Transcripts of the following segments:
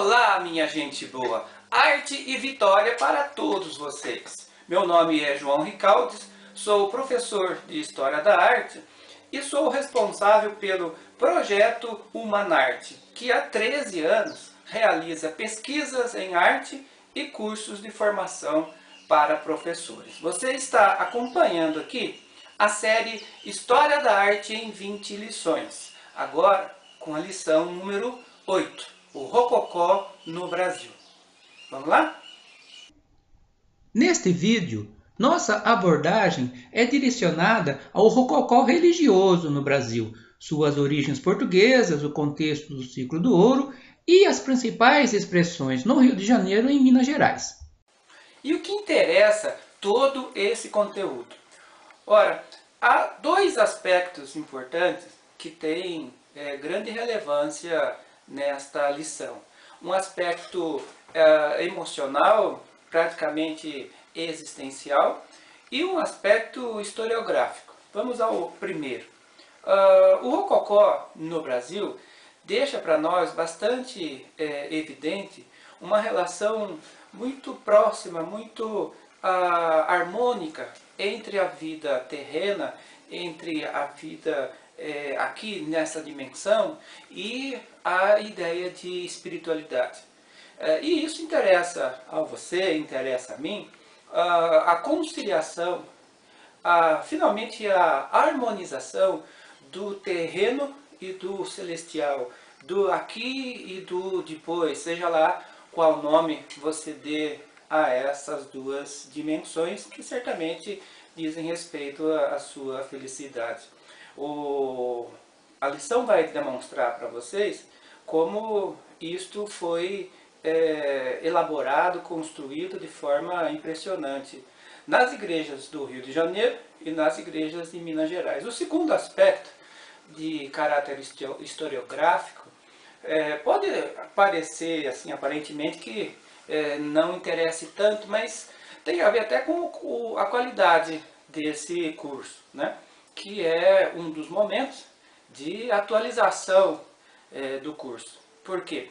Olá, minha gente boa! Arte e vitória para todos vocês! Meu nome é João Ricaldes, sou professor de História da Arte e sou responsável pelo projeto Humanarte, que há 13 anos realiza pesquisas em arte e cursos de formação para professores. Você está acompanhando aqui a série História da Arte em 20 lições, agora com a lição número 8, o Rococó no Brasil. Vamos lá? Neste vídeo, nossa abordagem é direcionada ao rococó religioso no Brasil, suas origens portuguesas, o contexto do ciclo do ouro e as principais expressões no Rio de Janeiro e em Minas Gerais. E o que interessa todo esse conteúdo? Ora, há dois aspectos importantes que têm grande relevância nesta lição. Um aspecto emocional, praticamente existencial, e um aspecto historiográfico. Vamos ao primeiro. O Rococó no Brasil deixa para nós bastante evidente uma relação muito próxima, muito harmônica entre a vida terrena, entre a vida aqui nessa dimensão e a ideia de espiritualidade. E isso interessa a você, interessa a mim, a conciliação, finalmente a harmonização do terreno e do celestial, do aqui e do depois, seja lá qual nome você dê a essas duas dimensões que certamente dizem respeito à sua felicidade. A lição vai demonstrar para vocês como isto foi elaborado, construído de forma impressionante nas igrejas do Rio de Janeiro e nas igrejas de Minas Gerais. O segundo aspecto, de caráter historiográfico, pode parecer, assim, aparentemente, que não interesse tanto, mas tem a ver até com a qualidade desse curso, né? Que é um dos momentos de atualização do curso. Por quê?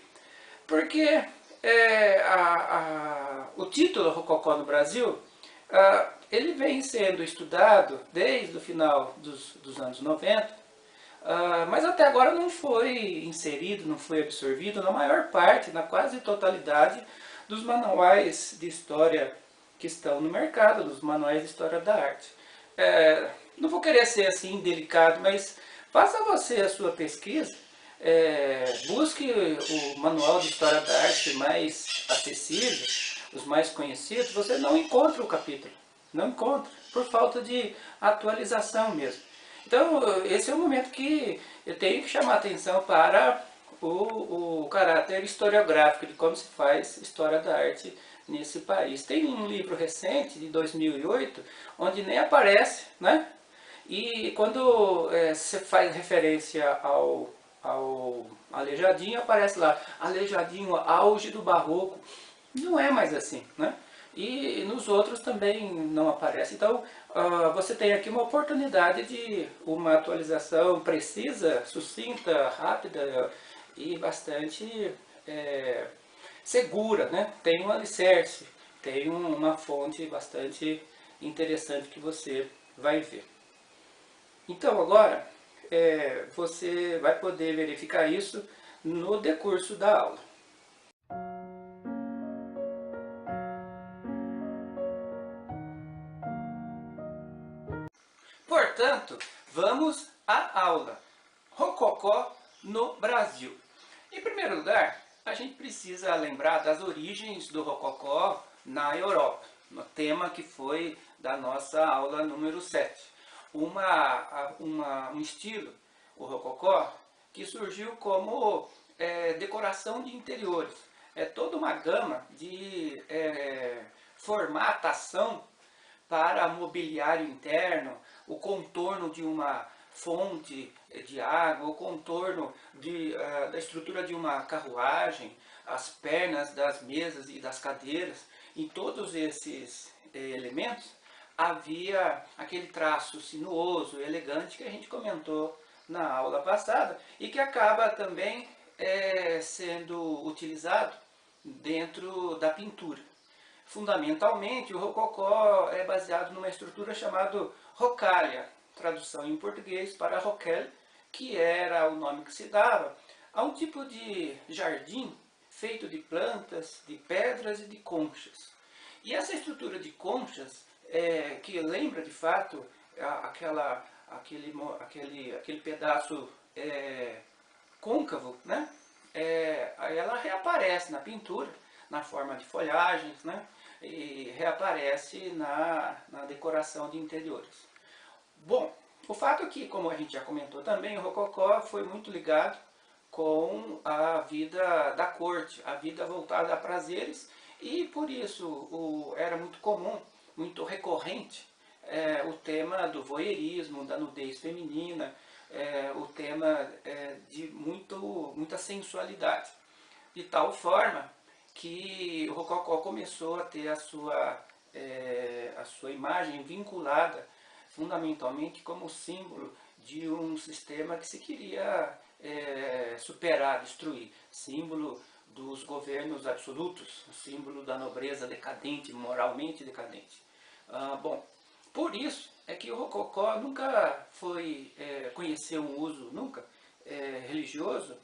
Porque o título Rococó no Brasil, ele vem sendo estudado desde o final dos anos 90, mas até agora não foi inserido, não foi absorvido na maior parte, na quase totalidade dos manuais de história que estão no mercado, dos manuais de história da arte. Não vou querer ser assim delicado, mas faça você a sua pesquisa, busque o manual de história da arte mais acessível, os mais conhecidos, você não encontra o capítulo, não encontra, por falta de atualização mesmo. Então, esse é o momento que eu tenho que chamar a atenção para o caráter historiográfico de como se faz história da arte nesse país. Tem um livro recente, de 2008, onde nem aparece, né? E quando você faz referência ao Aleijadinho, aparece lá, Aleijadinho, auge do barroco. Não é mais assim, né? E nos outros também não aparece. Então, você tem aqui uma oportunidade de uma atualização precisa, sucinta, rápida e bastante segura, né? Tem um alicerce, tem uma fonte bastante interessante que você vai ver. Então, agora, você vai poder verificar isso no decurso da aula. Portanto, vamos à aula. Rococó no Brasil. Em primeiro lugar, a gente precisa lembrar das origens do Rococó na Europa, no tema que foi da nossa aula número 7. Um estilo, o Rococó, que surgiu como decoração de interiores. É toda uma gama de formatação para mobiliário interno, o contorno de uma fonte de água, o contorno da estrutura de uma carruagem, as pernas das mesas e das cadeiras. Em todos esses elementos havia aquele traço sinuoso, elegante que a gente comentou na aula passada e que acaba também sendo utilizado dentro da pintura. Fundamentalmente, o rococó é baseado numa estrutura chamada rocalha, tradução em português para roquel, que era o nome que se dava a um tipo de jardim feito de plantas, de pedras e de conchas. E essa estrutura de conchas, que lembra de fato aquele pedaço côncavo, né? Ela reaparece na pintura, na forma de folhagens, né? E reaparece na decoração de interiores. Bom, o fato é que, como a gente já comentou também, o rococó foi muito ligado com a vida da corte, a vida voltada a prazeres, e por isso era muito comum, muito recorrente, o tema do voyeurismo, da nudez feminina, o tema de muita sensualidade. De tal forma que o rococó começou a ter a sua imagem vinculada fundamentalmente como símbolo de um sistema que se queria superar, destruir. Símbolo dos governos absolutos, símbolo da nobreza decadente, moralmente decadente. Bom, por isso é que o rococó nunca conheceu um uso religioso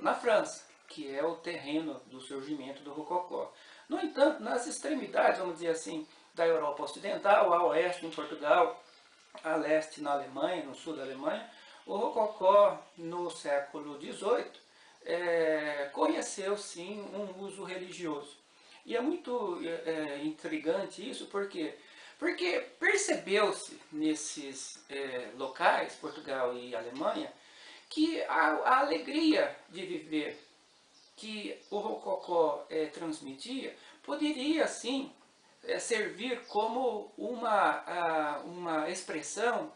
na França, que é o terreno do surgimento do rococó. No entanto, nas extremidades, vamos dizer assim, da Europa Ocidental, a oeste em Portugal, a leste na Alemanha, no sul da Alemanha, o rococó no século XVIII conheceu sim um uso religioso. E é muito intrigante isso, porque percebeu-se nesses locais, Portugal e Alemanha, que a alegria de viver que o rococó transmitia poderia sim servir como uma expressão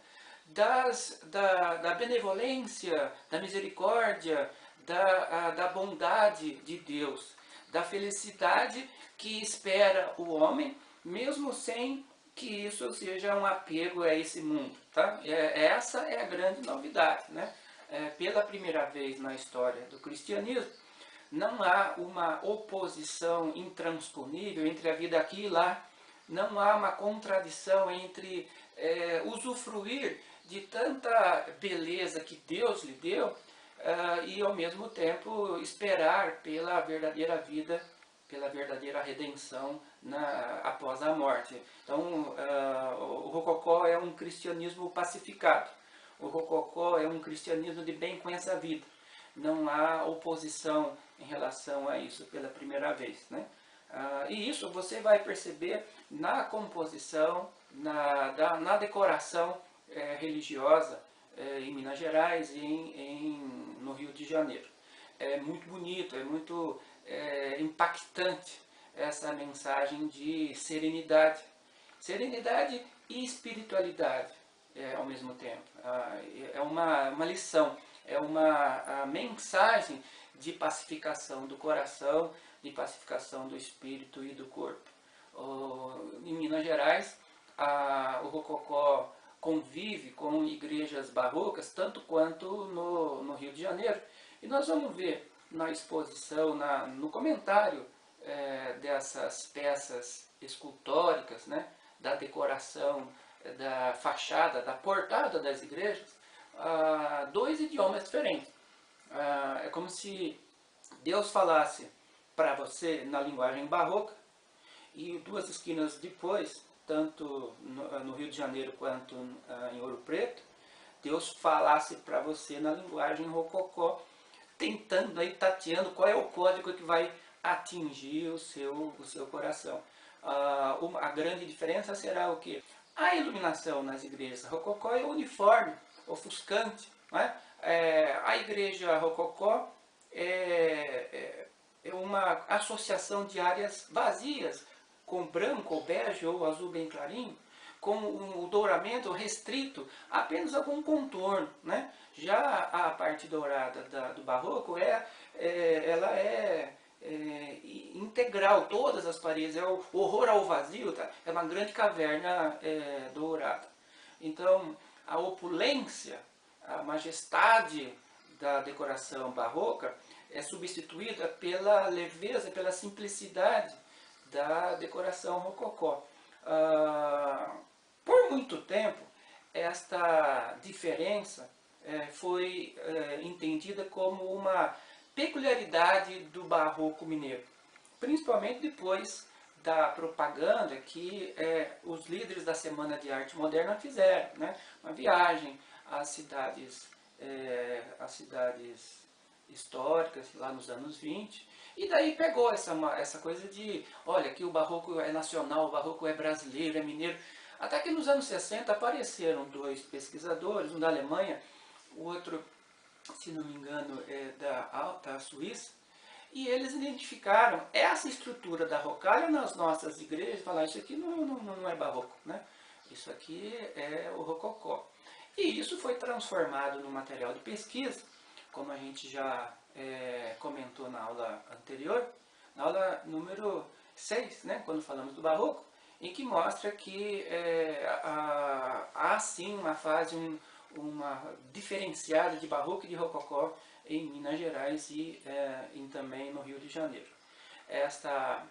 da benevolência, da misericórdia, da bondade de Deus, da felicidade que espera o homem, mesmo sem que isso seja um apego a esse mundo. Tá? Essa é a grande novidade. Né? Pela primeira vez na história do cristianismo, não há uma oposição intransponível entre a vida aqui e lá. Não há uma contradição entre usufruir de tanta beleza que Deus lhe deu e, ao mesmo tempo, esperar pela verdadeira vida, pela verdadeira redenção após a morte. Então, o rococó é um cristianismo pacificado. O rococó é um cristianismo de bem com essa vida. Não há oposição em relação a isso pela primeira vez. Né? E isso você vai perceber na composição, na decoração religiosa em Minas Gerais e no Rio de Janeiro. É muito bonito, é muito impactante essa mensagem de serenidade. Serenidade e espiritualidade ao mesmo tempo. É uma lição. É uma mensagem de pacificação do coração, de pacificação do espírito e do corpo. Em Minas Gerais, o rococó convive com igrejas barrocas, tanto quanto no Rio de Janeiro. E nós vamos ver na exposição, no comentário dessas peças escultóricas, né, da decoração, da fachada, da portada das igrejas, dois idiomas diferentes. É como se Deus falasse para você na linguagem barroca e duas esquinas depois, tanto no Rio de Janeiro quanto em Ouro Preto, Deus falasse para você na linguagem rococó, tentando aí, tateando qual é o código que vai atingir o seu coração. A grande diferença será o quê? A iluminação nas igrejas rococó é uniforme, ofuscante. Não é? A igreja rococó é uma associação de áreas vazias, com branco ou bege ou azul bem clarinho, com o douramento restrito a apenas algum contorno. Né? Já a parte dourada do barroco, ela é integral, todas as paredes, é o horror ao vazio, tá? É uma grande caverna dourada. Então, a opulência, a majestade da decoração barroca é substituída pela leveza, pela simplicidade da decoração rococó. Por muito tempo, esta diferença foi entendida como uma peculiaridade do barroco mineiro, principalmente depois da propaganda que os líderes da Semana de Arte Moderna fizeram, né? Uma viagem às cidades históricas lá nos anos 20, e daí pegou essa coisa de, olha, que o barroco é nacional, o barroco é brasileiro, é mineiro. Até que nos anos 60 apareceram dois pesquisadores, um da Alemanha, o outro, se não me engano, é da Suíça, e eles identificaram essa estrutura da rocalha nas nossas igrejas, falaram, isso aqui não é barroco, né? Isso aqui é o rococó. E isso foi transformado no material de pesquisa, como a gente já comentou na aula anterior, na aula número 6, né, quando falamos do barroco, em que mostra que há sim uma fase, uma diferenciada de barroco e de rococó em Minas Gerais e também no Rio de Janeiro. Esta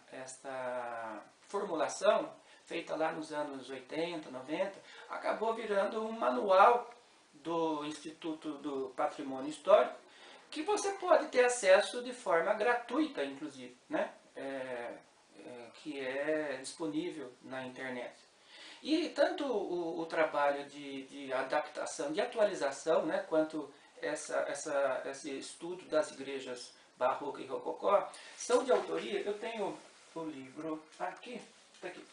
formulação, feita lá nos anos 80, 90, acabou virando um manual do Instituto do Patrimônio Histórico, que você pode ter acesso de forma gratuita, inclusive, né? Que é disponível na internet. E tanto o trabalho de adaptação, de atualização, né, quanto esse estudo das igrejas barroca e rococó, são de autoria. Eu tenho o livro aqui, tá aqui.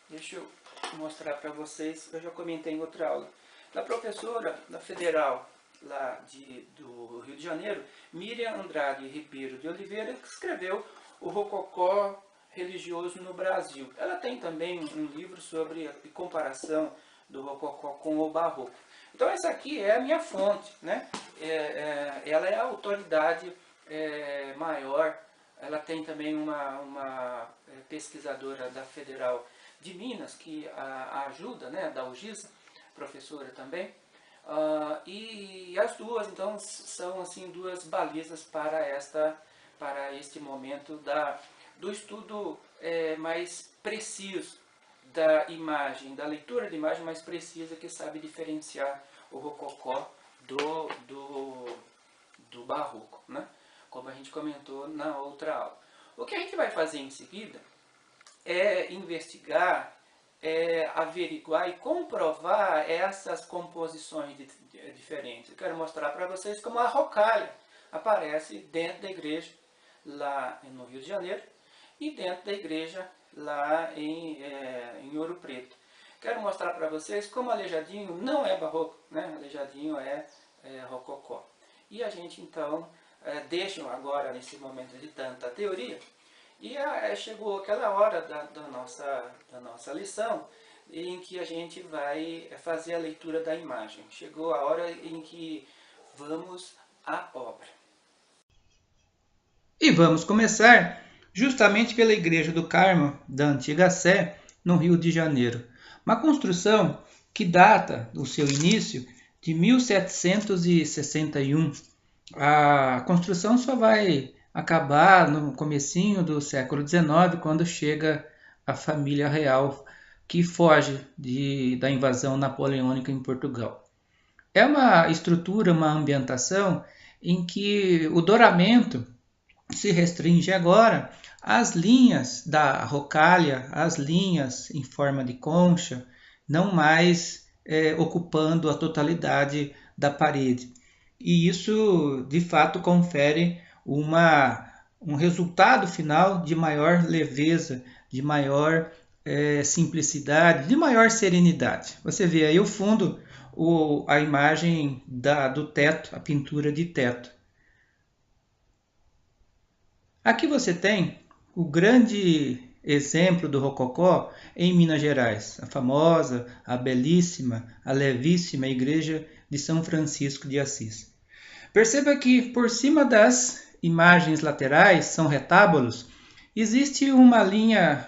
Deixa eu mostrar para vocês, eu já comentei em outra aula, da professora da Federal lá do Rio de Janeiro, Miriam Andrade Ribeiro de Oliveira, que escreveu o Rococó religioso no Brasil. Ela tem também um livro sobre a comparação do Rococó com o Barroco. Então essa aqui é a minha fonte, né? Ela é a autoridade maior. Ela tem também uma pesquisadora da Federal de Minas, que a ajuda, né, da UGISA, professora também. E as duas, então, são assim duas balizas para este momento do estudo mais preciso da imagem, da leitura de imagem mais precisa, que sabe diferenciar o rococó do barroco, né? Como a gente comentou na outra aula. O que a gente vai fazer em seguida é investigar, averiguar e comprovar essas composições diferentes. Eu quero mostrar para vocês como a rocalha aparece dentro da igreja lá no Rio de Janeiro e dentro da igreja lá em Ouro Preto. Quero mostrar para vocês como Aleijadinho não é barroco, né? Aleijadinho é rococó. E a gente então deixa agora, nesse momento de tanta teoria, e chegou aquela hora da nossa lição em que a gente vai fazer a leitura da imagem. Chegou a hora em que vamos à obra. E vamos começar justamente pela Igreja do Carmo da Antiga Sé, no Rio de Janeiro. Uma construção que data do seu início de 1761. A construção só vai acabar no comecinho do século XIX, quando chega a família real que foge da invasão napoleônica em Portugal. É uma estrutura, uma ambientação em que o douramento se restringe agora às linhas da rocalha, às linhas em forma de concha, não mais ocupando a totalidade da parede. E isso, de fato, confere um resultado final de maior leveza, de maior simplicidade, de maior serenidade. Você vê aí o fundo, a imagem do teto, a pintura de teto. Aqui você tem o grande exemplo do rococó em Minas Gerais, a famosa, a belíssima, a levíssima igreja de São Francisco de Assis. Perceba que por cima das imagens laterais, são retábulos, existe uma linha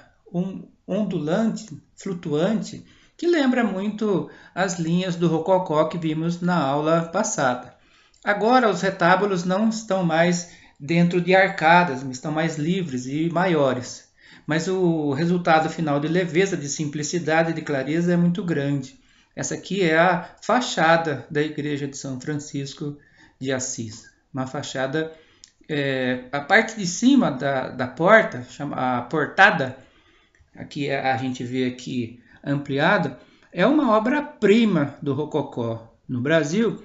ondulante, flutuante, que lembra muito as linhas do rococó que vimos na aula passada. Agora os retábulos não estão mais dentro de arcadas, estão mais livres e maiores. Mas o resultado final de leveza, de simplicidade e de clareza é muito grande. Essa aqui é a fachada da igreja de São Francisco de Assis. Uma fachada, a parte de cima da porta, a portada, aqui a gente vê aqui ampliada, é uma obra-prima do Rococó no Brasil,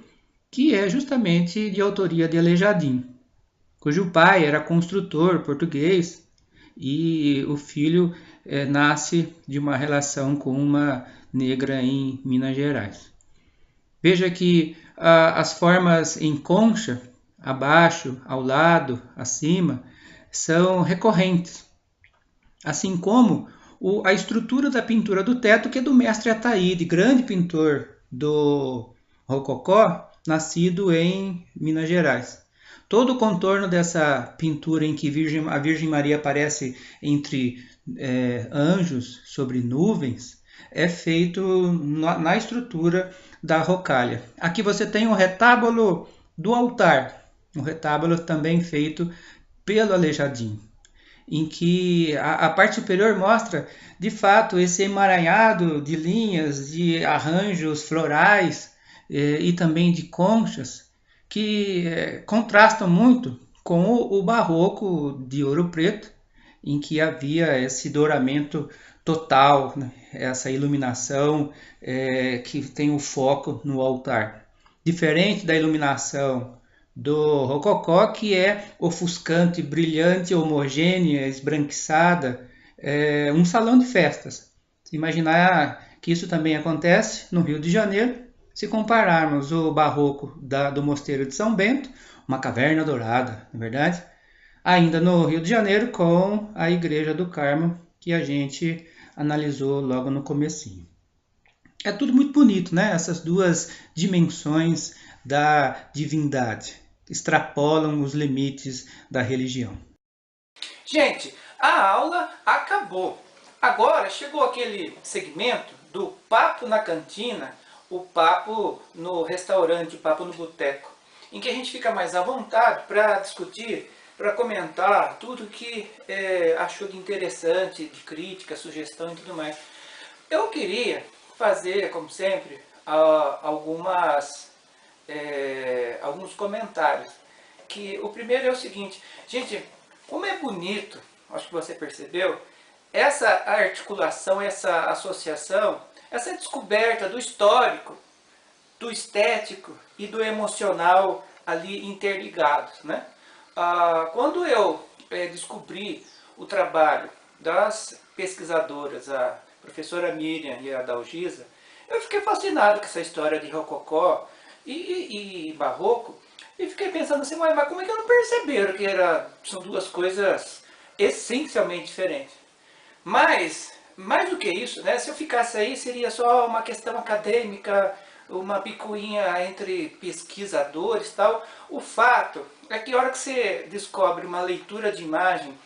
que é justamente de autoria de Aleijadinho, cujo pai era construtor português e o filho nasce de uma relação com uma negra em Minas Gerais. Veja que as formas em concha, abaixo, ao lado, acima, são recorrentes, assim como a estrutura da pintura do teto, que é do mestre Ataíde, grande pintor do Rococó, nascido em Minas Gerais. Todo o contorno dessa pintura em que a Virgem Maria aparece entre anjos sobre nuvens é feito na estrutura da rocalha. Aqui você tem o retábulo do altar, um retábulo também feito pelo Aleijadinho, em que a parte superior mostra, de fato, esse emaranhado de linhas, de arranjos florais e também de conchas, que contrastam muito com o barroco de Ouro Preto, em que havia esse douramento total, né? Essa iluminação que tem o foco no altar. Diferente da iluminação do Rococó, que é ofuscante, brilhante, homogênea, esbranquiçada, um salão de festas. Se imaginar que isso também acontece no Rio de Janeiro, se compararmos o barroco do Mosteiro de São Bento, uma caverna dourada, não é verdade? Ainda no Rio de Janeiro, com a Igreja do Carmo, que a gente analisou logo no comecinho. É tudo muito bonito, né? Essas duas dimensões da divindade extrapolam os limites da religião. Gente, a aula acabou. Agora chegou aquele segmento do papo na cantina, o papo no restaurante, o papo no boteco, em que a gente fica mais à vontade para discutir, para comentar tudo que achou de interessante, de crítica, sugestão e tudo mais. Eu queria fazer, como sempre, alguns comentários. Que o primeiro é o seguinte, gente, como é bonito, acho que você percebeu, essa articulação, essa associação, essa descoberta do histórico, do estético e do emocional ali interligados, né? Quando eu descobri o trabalho das pesquisadoras, a professora Miriam e a Dalgisa, eu fiquei fascinado com essa história de Rococó e Barroco, e fiquei pensando assim, mas como é que não perceberam que são duas coisas essencialmente diferentes? Mas, mais do que isso, né, se eu ficasse aí, seria só uma questão acadêmica, uma picuinha entre pesquisadores e tal. O fato é que a hora que você descobre uma leitura de imagem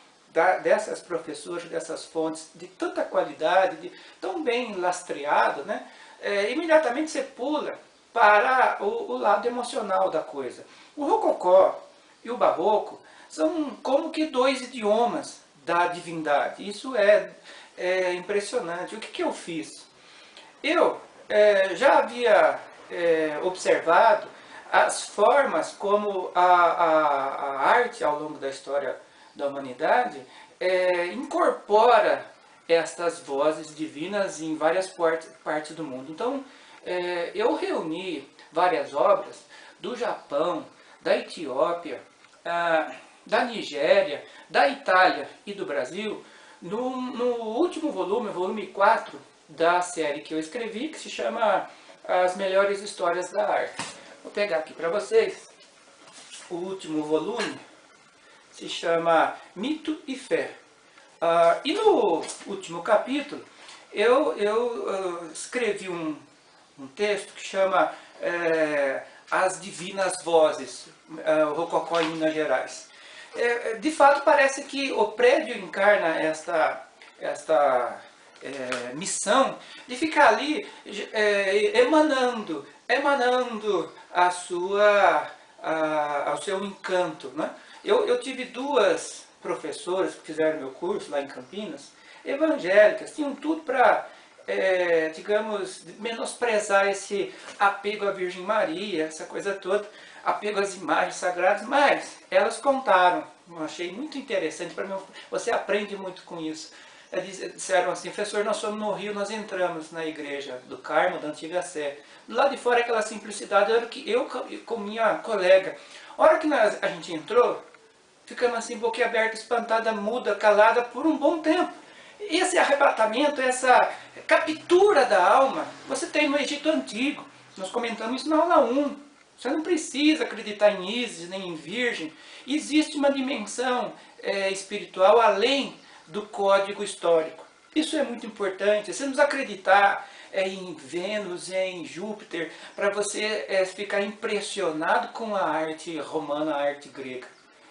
dessas professoras, dessas fontes de tanta qualidade, tão bem lastreado, né, imediatamente você pula para o lado emocional da coisa. O Rococó e o Barroco são como que dois idiomas da divindade. Isso é impressionante. O que eu fiz? Eu já havia observado as formas como a arte, ao longo da história da humanidade, incorpora estas vozes divinas em várias partes do mundo. Então, eu reuni várias obras do Japão, da Etiópia, da Nigéria, da Itália e do Brasil, no último volume, volume 4 da série que eu escrevi, que se chama As Melhores Histórias da Arte. Vou pegar aqui para vocês. O último volume se chama Mito e Fé. E no último capítulo, eu escrevi um texto que chama As Divinas Vozes, o Rococó em Minas Gerais. De fato, parece que o prédio encarna esta missão de ficar ali emanando a ao seu encanto, né? Eu tive duas professoras que fizeram meu curso lá em Campinas, evangélicas, tinham tudo para, digamos, menosprezar esse apego à Virgem Maria, essa coisa toda, apego às imagens sagradas, mas elas contaram, eu achei muito interessante, para mim, você aprende muito com isso. Eles disseram assim: professor, nós fomos no Rio, nós entramos na igreja do Carmo, da Antiga Sé. Do lado de fora, aquela simplicidade, era o que eu com minha colega. A hora que a gente entrou, ficamos assim, boquiaberta, espantada, muda, calada, por um bom tempo. Esse arrebatamento, essa captura da alma, você tem no Egito Antigo. Nós comentamos isso na aula 1. Você não precisa acreditar em Ísis, nem em Virgem. Existe uma dimensão espiritual além do código histórico. Isso é muito importante. Você não precisa acreditar em Vênus, em Júpiter, para você ficar impressionado com a arte romana, a arte grega.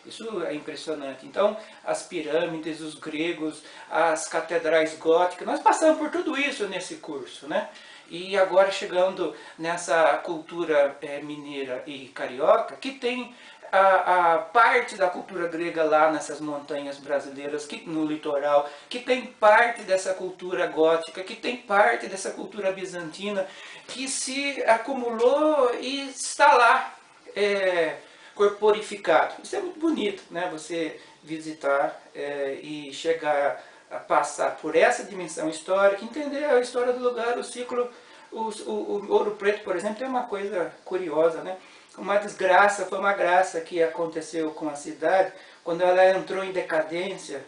Isso é impressionante. Então, as pirâmides, os gregos, as catedrais góticas, nós passamos por tudo isso nesse curso, né? E agora chegando nessa cultura mineira e carioca, que tem a parte da cultura grega lá nessas montanhas brasileiras, no litoral, que tem parte dessa cultura gótica, que tem parte dessa cultura bizantina, que se acumulou e está lá, corporificado. Isso é muito bonito, né? Você visitar e chegar a passar por essa dimensão histórica, entender a história do lugar, o ciclo. O Ouro Preto, por exemplo, tem uma coisa curiosa, né? Uma desgraça, foi uma graça que aconteceu com a cidade, quando ela entrou em decadência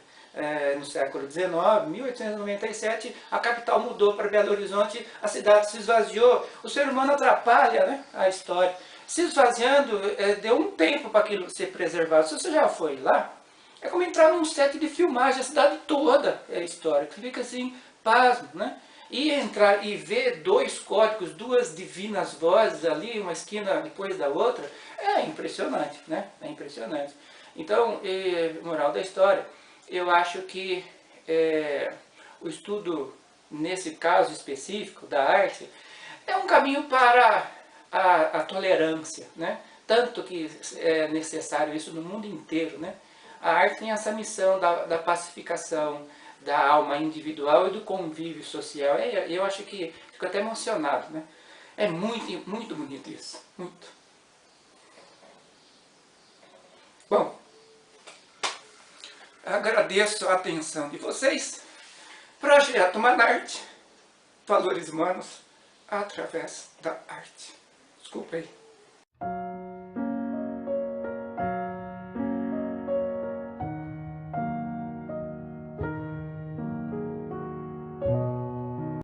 no século XIX, 1897, a capital mudou para Belo Horizonte, a cidade se esvaziou. O ser humano atrapalha, né, a história. Se esvaziando, deu um tempo para aquilo ser preservado. Se você já foi lá, é como entrar num set de filmagem, a cidade toda é histórica. Você fica assim, pasmo, né? E entrar e ver dois códigos, duas divinas vozes ali, uma esquina depois da outra, é impressionante, né? É impressionante. Então, moral da história, eu acho que o estudo, nesse caso específico da arte, é um caminho para a tolerância, né? Tanto que é necessário isso no mundo inteiro, né? A arte tem essa missão da pacificação, da alma individual e do convívio social. Eu acho que fico até emocionado, né? É muito, muito bonito isso, muito. Bom, agradeço a atenção de vocês. Projeto Manarte, valores humanos através da arte. Desculpa aí.